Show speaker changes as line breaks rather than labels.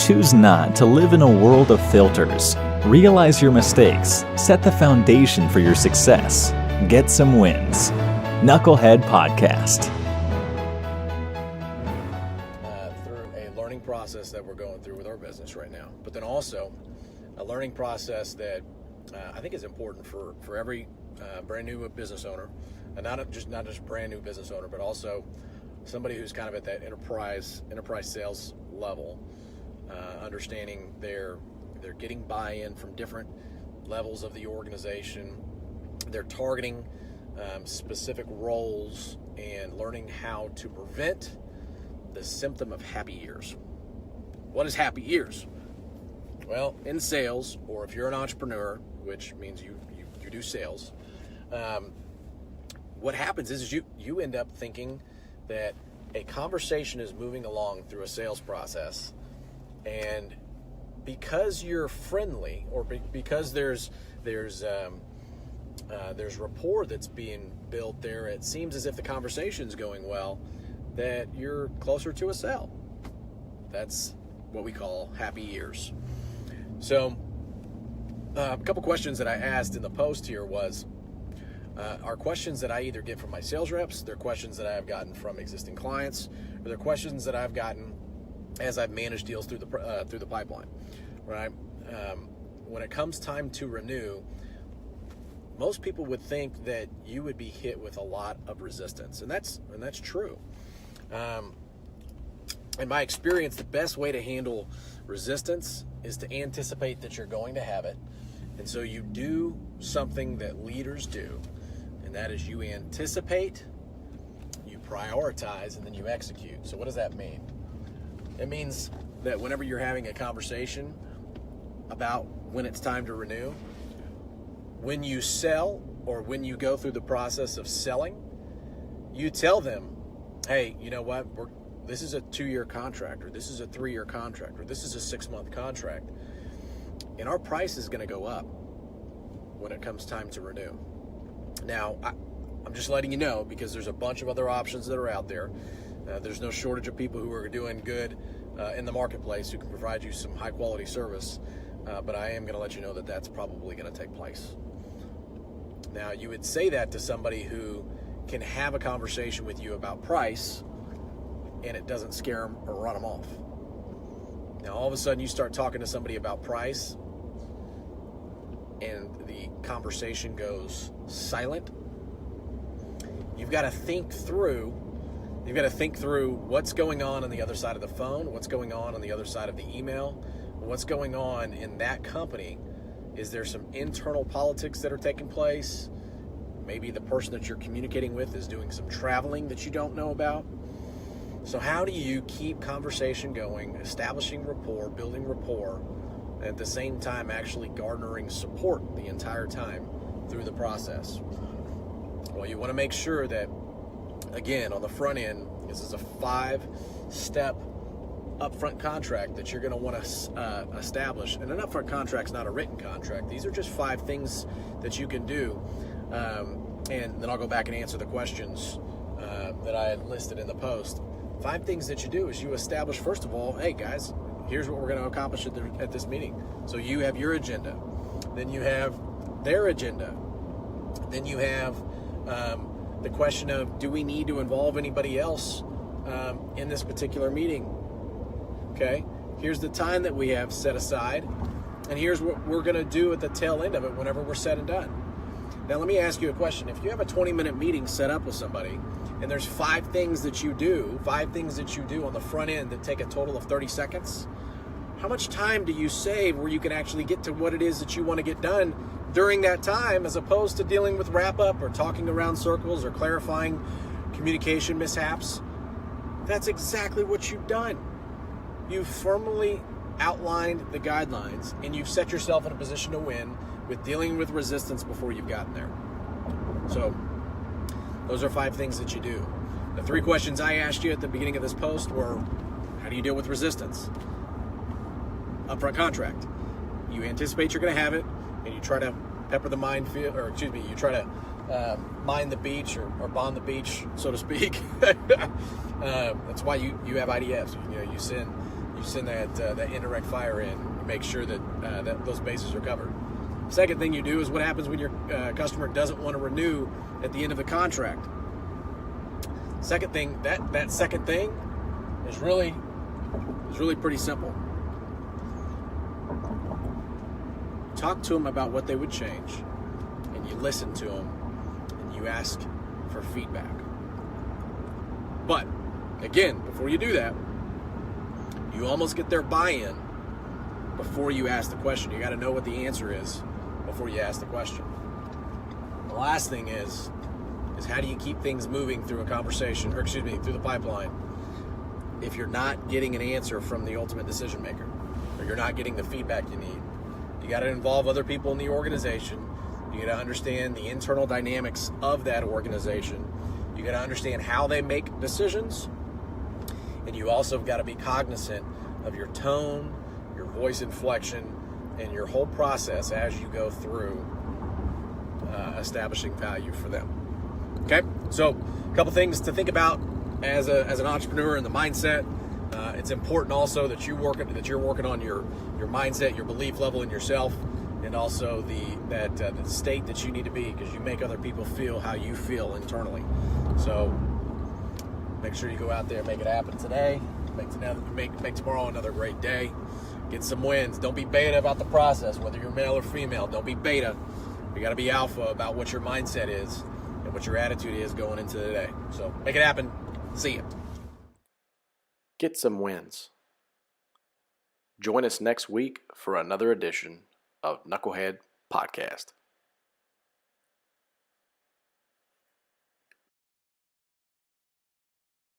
choose not to live in a world of filters. Realize your mistakes. Set the foundation for your success. Get some wins. Knucklehead Podcast.
Through a learning process that we're going through with our business right now, but then also a learning process that I think is important for every brand new business owner, and not just brand new business owner, but also somebody who's kind of at that enterprise sales level, understanding they're getting buy-in from different levels of the organization. They're targeting specific roles and learning how to prevent the symptom of happy ears. What is happy ears? Well, in sales, or if you're an entrepreneur, which means you do sales, what happens is you end up thinking that a conversation is moving along through a sales process, and because you're friendly, or because there's rapport that's being built there, it seems as if the conversation's going well, that you're closer to a sale. That's what we call happy ears. So a couple questions that I asked in the post here are questions that I either get from my sales reps, they're questions that I've gotten from existing clients, or they're questions that I've gotten as I've managed deals through the pipeline, right? When it comes time to renew, most people would think that you would be hit with a lot of resistance, and that's true. In my experience, the best way to handle resistance is to anticipate that you're going to have it, and so you do something that leaders do, and that is you anticipate, you prioritize, and then you execute. So what does that mean? It means that whenever you're having a conversation about when it's time to renew, when you sell or when you go through the process of selling, you tell them, hey, you know what, this is a 2-year contract, or this is a 3-year contract, or this is a 6-month contract, and our price is going to go up when it comes time to renew. Now, I'm just letting you know, because there's a bunch of other options that are out there. There's no shortage of people who are doing good in the marketplace who can provide you some high quality service, but I am going to let you know that that's probably going to take place. Now, you would say that to somebody who can have a conversation with you about price, and it doesn't scare them or run them off. Now, all of a sudden, you start talking to somebody about price, and the conversation goes silent. You've got to think through what's going on the other side of the phone, what's going on the other side of the email, what's going on in that company. Is there some internal politics that are taking place? Maybe the person that you're communicating with is doing some traveling that you don't know about. So how do you keep conversation going, establishing rapport, building rapport, and at the same time actually garnering support the entire time through the process? Well, you want to make sure that, again, on the front end, this is a 5-step upfront contract that you're going to want to establish. And an upfront contract is not a written contract. These are just 5 things that you can do. And then I'll go back and answer the questions that I had listed in the post. 5 things that you do is you establish, first of all, hey guys, here's what we're going to accomplish at this meeting. So you have your agenda. Then you have their agenda. Then you have the question of, do we need to involve anybody else in this particular meeting? Okay, here's the time that we have set aside, and here's what we're going to do at the tail end of it whenever we're said and done. Now, let me ask you a question. If you have a 20-minute meeting set up with somebody, and there's 5 things that you do on the front end that take a total of 30 seconds, how much time do you save where you can actually get to what it is that you want to get done during that time, as opposed to dealing with wrap-up or talking around circles or clarifying communication mishaps? That's exactly what you've done. You've firmly outlined the guidelines, and you've set yourself in a position to win with dealing with resistance before you've gotten there. So those are 5 things that you do. The 3 questions I asked you at the beginning of this post were, how do you deal with resistance? Upfront contract. You anticipate you're going to have it, and you try to pepper the minefield, you try to mine the beach or bond the beach, so to speak. That's why you have IDFs. You you send that indirect fire in. You make sure that those bases are covered. Second thing you do is what happens when your customer doesn't want to renew at the end of the contract. Second thing, that second thing is really pretty simple. Talk to them about what they would change, and you listen to them, and you ask for feedback. But again, before you do that, you almost get their buy-in before you ask the question. You got to know what the answer is before you ask the question. The last thing is how do you keep things moving through a conversation, through the pipeline, if you're not getting an answer from the ultimate decision maker, or you're not getting the feedback you need. You got to involve other people in the organization. You got to understand the internal dynamics of that organization. You got to understand how they make decisions. And you also got to be cognizant of your tone, your voice inflection, and your whole process as you go through establishing value for them. Okay, so a couple things to think about as an entrepreneur in the mindset. It's important also that you're working on your mindset, your belief level in yourself, and also the state that you need to be, because you make other people feel how you feel internally. So make sure you go out there and make it happen today. Make tomorrow another great day. Get some wins. Don't be beta about the process, whether you're male or female. Don't be beta. You got to be alpha about what your mindset is and what your attitude is going into the day. So make it happen. See ya. Get some wins. Join us next week for another edition of Knucklehead Podcast.